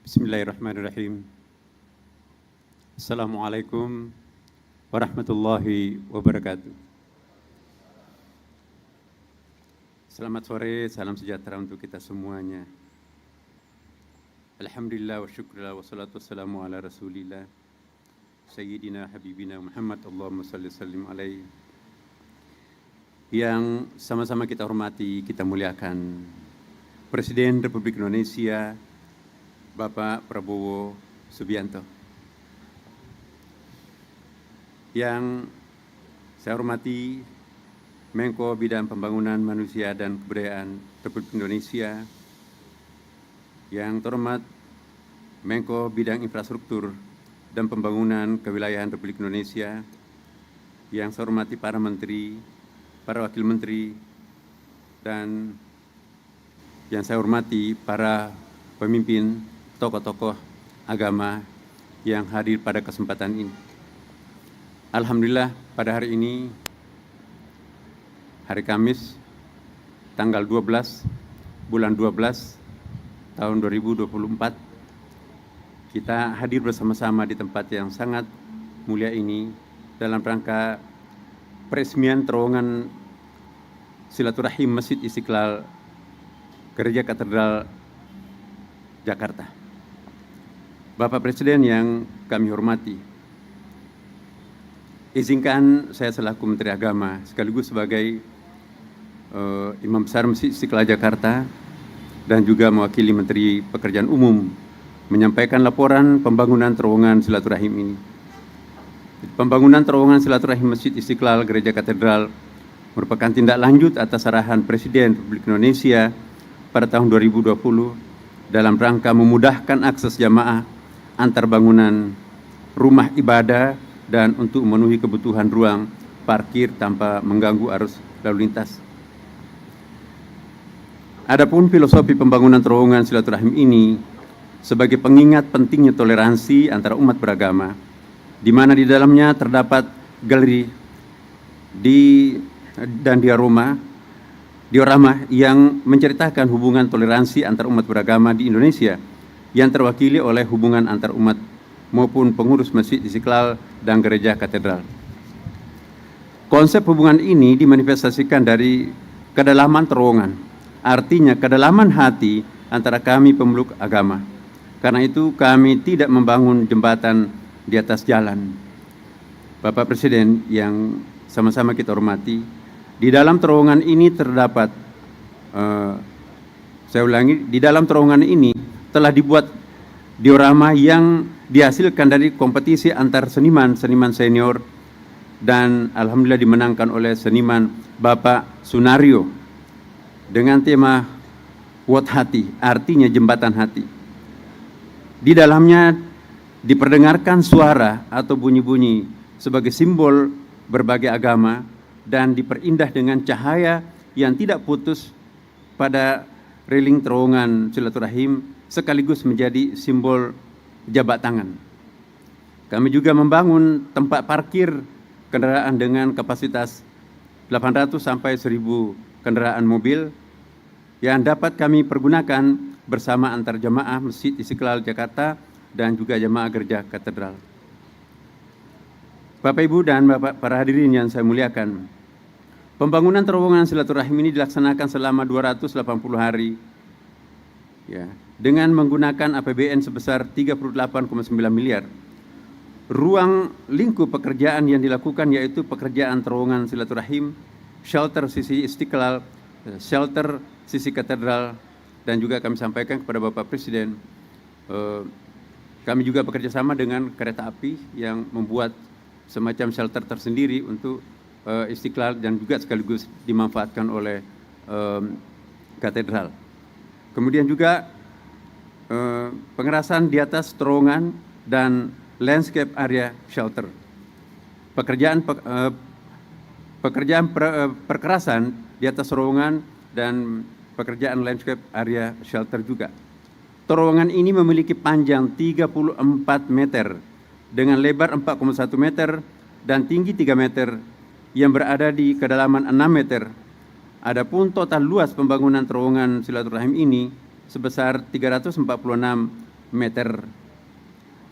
Bismillahirrahmanirrahim. Assalamualaikum warahmatullahi wabarakatuh. Selamat sore, salam sejahtera untuk kita semuanya. Alhamdulillah wa syukurillah wa salatu wassalamu ala rasulillah Sayyidina Habibina Muhammad, Allahumma salli sallim alaihi. Yang sama-sama kita hormati, kita muliakan Presiden Republik Indonesia Bapak Prabowo Subianto. Yang saya hormati Menko Bidang Pembangunan Manusia dan Kebudayaan Republik Indonesia, yang terhormat Menko Bidang Infrastruktur dan Pembangunan Kewilayahan Republik Indonesia, yang saya hormati para menteri, para wakil menteri, dan yang saya hormati para pemimpin tokoh-tokoh agama yang hadir pada kesempatan ini. Alhamdulillah, pada hari ini, hari Kamis, tanggal 12, bulan 12, tahun 2024, kita hadir bersama-sama di tempat yang sangat mulia ini dalam rangka peresmian terowongan silaturahim Masjid Istiqlal Gereja Katedral Jakarta. Bapak Presiden yang kami hormati, izinkan saya selaku Menteri Agama sekaligus sebagai Imam Besar Masjid Istiqlal Jakarta dan juga mewakili Menteri Pekerjaan Umum menyampaikan laporan pembangunan terowongan silaturahim ini. Pembangunan terowongan silaturahim Masjid Istiqlal Gereja Katedral merupakan tindak lanjut atas arahan Presiden Republik Indonesia pada tahun 2020 dalam rangka memudahkan akses jamaah antar bangunan rumah ibadah dan untuk memenuhi kebutuhan ruang parkir tanpa mengganggu arus lalu lintas. Adapun filosofi pembangunan terowongan silaturahim ini sebagai pengingat pentingnya toleransi antara umat beragama, di mana di dalamnya terdapat galeri dan diorama yang menceritakan hubungan toleransi antar umat beragama di Indonesia yang terwakili oleh hubungan antar umat maupun pengurus Masjid Istiqlal dan Gereja Katedral. Konsep hubungan ini dimanifestasikan dari kedalaman terowongan, artinya kedalaman hati antara kami pemeluk agama. Karena itu kami tidak membangun jembatan di atas jalan. Bapak Presiden yang sama-sama kita hormati, di dalam terowongan ini terdapat, saya ulangi, di dalam terowongan ini telah dibuat diorama yang dihasilkan dari kompetisi antar seniman senior dan alhamdulillah dimenangkan oleh seniman Bapak Sunario dengan tema Wat Hati, artinya jembatan hati. Di dalamnya diperdengarkan suara atau bunyi-bunyi sebagai simbol berbagai agama dan diperindah dengan cahaya yang tidak putus pada railing terowongan silaturahim sekaligus menjadi simbol jabat tangan. Kami juga membangun tempat parkir kendaraan dengan kapasitas 800 sampai 1000 kendaraan mobil yang dapat kami pergunakan bersama antar jemaah Masjid Istiqlal Jakarta dan juga jemaah Gereja Katedral. Bapak Ibu dan Bapak para hadirin yang saya muliakan, pembangunan terowongan silaturahim ini dilaksanakan selama 280 hari ya, dengan menggunakan APBN sebesar 38,9 miliar. Ruang lingkup pekerjaan yang dilakukan yaitu pekerjaan terowongan silaturahim, shelter sisi Istiqlal, shelter sisi Katedral, dan juga kami sampaikan kepada Bapak Presiden, kami juga bekerja sama dengan kereta api yang membuat semacam shelter tersendiri untuk Istiqlal dan juga sekaligus dimanfaatkan oleh Katedral. Kemudian juga pengerasan di atas terowongan dan landscape area shelter. Perkerasan di atas terowongan dan pekerjaan landscape area shelter juga. Terowongan ini memiliki panjang 34 meter dengan lebar 4,1 meter dan tinggi 3 meter yang berada di kedalaman 6 meter. Adapun total luas pembangunan terowongan silaturahim ini sebesar 346 meter.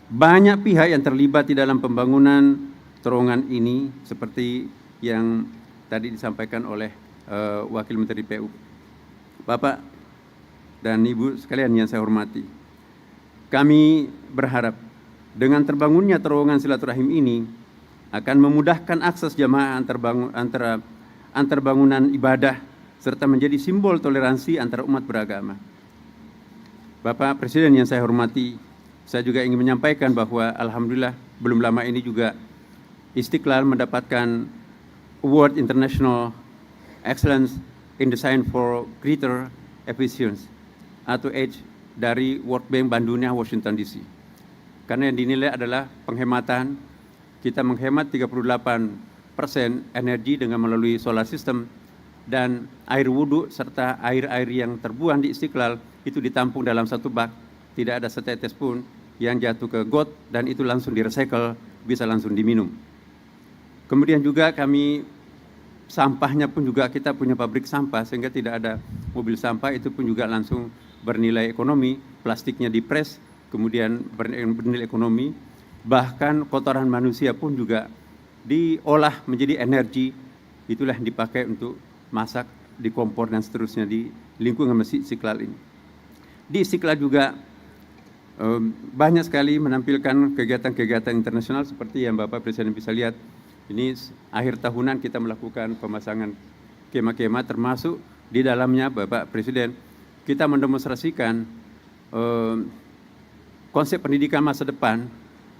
Banyak pihak yang terlibat di dalam pembangunan terowongan ini seperti yang tadi disampaikan oleh Wakil Menteri PU. Bapak dan Ibu sekalian yang saya hormati, kami berharap dengan terbangunnya terowongan silaturahim ini akan memudahkan akses jamaah antar bangunan ibadah serta menjadi simbol toleransi antara umat beragama. Bapak Presiden yang saya hormati, saya juga ingin menyampaikan bahwa alhamdulillah belum lama ini juga Istiqlal mendapatkan Award International Excellence in Design for Greater Efficiency atau EDGE dari World Bank Bandung, Washington DC. Karena yang dinilai adalah penghematan, kita menghemat 38% energi dengan melalui solar system, dan air wudhu serta air-air yang terbuang di Istiqlal itu ditampung dalam satu bak, tidak ada setetes pun yang jatuh ke got, dan itu langsung direcycle, bisa langsung diminum. Kemudian juga kami sampahnya pun juga kita punya pabrik sampah sehingga tidak ada mobil sampah, itu pun juga langsung bernilai ekonomi, plastiknya dipres kemudian bernilai ekonomi, bahkan kotoran manusia pun juga diolah menjadi energi, itulah yang dipakai untuk masak di kompor dan seterusnya di lingkungan Masjid Istiqlal ini. Di Istiqlal juga banyak sekali menampilkan kegiatan-kegiatan internasional seperti yang Bapak Presiden bisa lihat. Ini akhir tahunan kita melakukan pemasangan kemah-kemah, termasuk di dalamnya Bapak Presiden kita mendemonstrasikan konsep pendidikan masa depan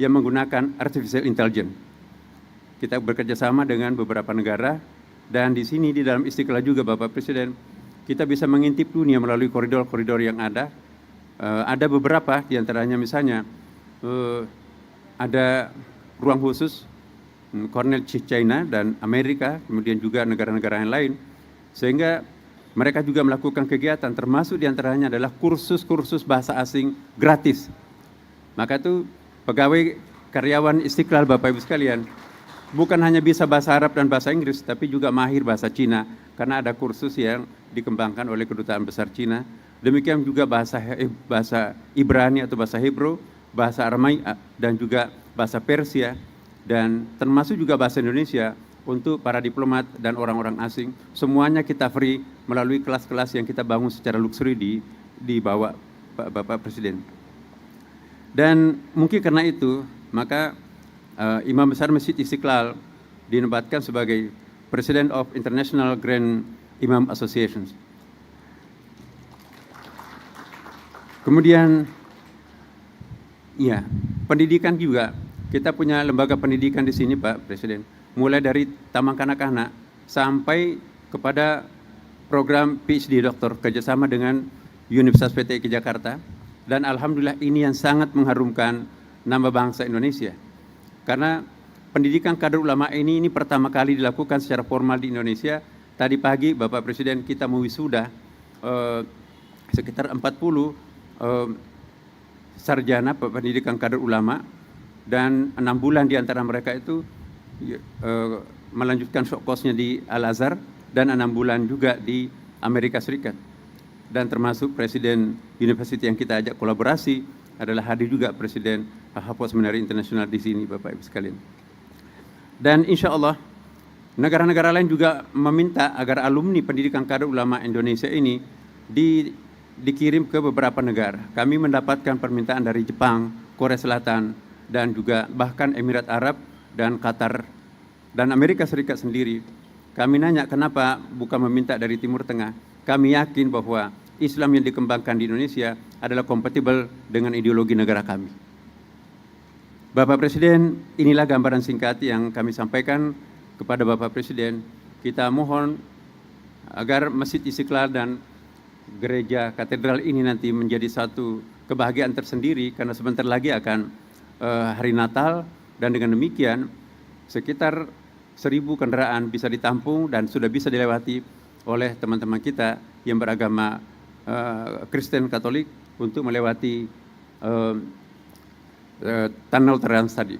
yang menggunakan artificial intelligence. Kita bekerja sama dengan beberapa negara, dan di sini di dalam Istiqlal juga Bapak Presiden kita bisa mengintip dunia melalui koridor-koridor yang ada. Ada beberapa diantaranya misalnya ada ruang khusus Cornell China dan Amerika, kemudian juga negara-negara yang lain, sehingga mereka juga melakukan kegiatan, termasuk diantaranya adalah kursus-kursus bahasa asing gratis. Maka itu pegawai karyawan Istiqlal Bapak Ibu sekalian bukan hanya bisa bahasa Arab dan bahasa Inggris, tapi juga mahir bahasa Cina, karena ada kursus yang dikembangkan oleh Kedutaan Besar Cina. Demikian juga bahasa Ibrani atau bahasa Hebrew, bahasa Aramai, dan juga bahasa Persia, dan termasuk juga bahasa Indonesia untuk para diplomat dan orang-orang asing. Semuanya kita free melalui kelas-kelas yang kita bangun secara luxury di bawah Bapak Presiden. Dan mungkin karena itu, maka Imam Besar Masjid Istiqlal dinobatkan sebagai President of International Grand Imam Associations. Kemudian, ya, pendidikan juga. Kita punya lembaga pendidikan di sini, Pak Presiden. Mulai dari taman kanak-kanak sampai kepada program PhD Doktor kerjasama dengan Universitas PTIK Jakarta. Dan alhamdulillah ini yang sangat mengharumkan nama bangsa Indonesia. Karena pendidikan kader ulama ini pertama kali dilakukan secara formal di Indonesia. Tadi pagi Bapak Presiden kita mewisuda sekitar 40 sarjana pendidikan kader ulama, dan 6 bulan di antara mereka itu melanjutkan short course-nya di Al-Azhar, dan 6 bulan juga di Amerika Serikat. Dan termasuk Presiden University yang kita ajak kolaborasi adalah hadir juga Presiden Hafaz Seminari Internasional di sini Bapak Ibu sekalian. Dan insya Allah negara-negara lain juga meminta agar alumni pendidikan kader ulama Indonesia ini dikirim ke beberapa negara. Kami mendapatkan permintaan dari Jepang, Korea Selatan, dan juga bahkan Emirat Arab dan Qatar dan Amerika Serikat sendiri. Kami nanya kenapa bukan meminta dari Timur Tengah. Kami yakin bahwa Islam yang dikembangkan di Indonesia adalah kompatibel dengan ideologi negara kami. Bapak Presiden, inilah gambaran singkat yang kami sampaikan kepada Bapak Presiden. Kita mohon agar Masjid Istiqlal dan gereja katedral ini nanti menjadi satu kebahagiaan tersendiri, karena sebentar lagi akan hari Natal, dan dengan demikian sekitar 1000 kendaraan bisa ditampung dan sudah bisa dilewati oleh teman-teman kita yang beragama Kristen Katolik untuk melewati tunnel trans tadi.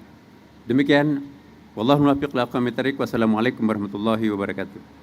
Demikian, wallahu muwaffiq ila aqwamit thariq. Wassalamualaikum warahmatullahi wabarakatuh.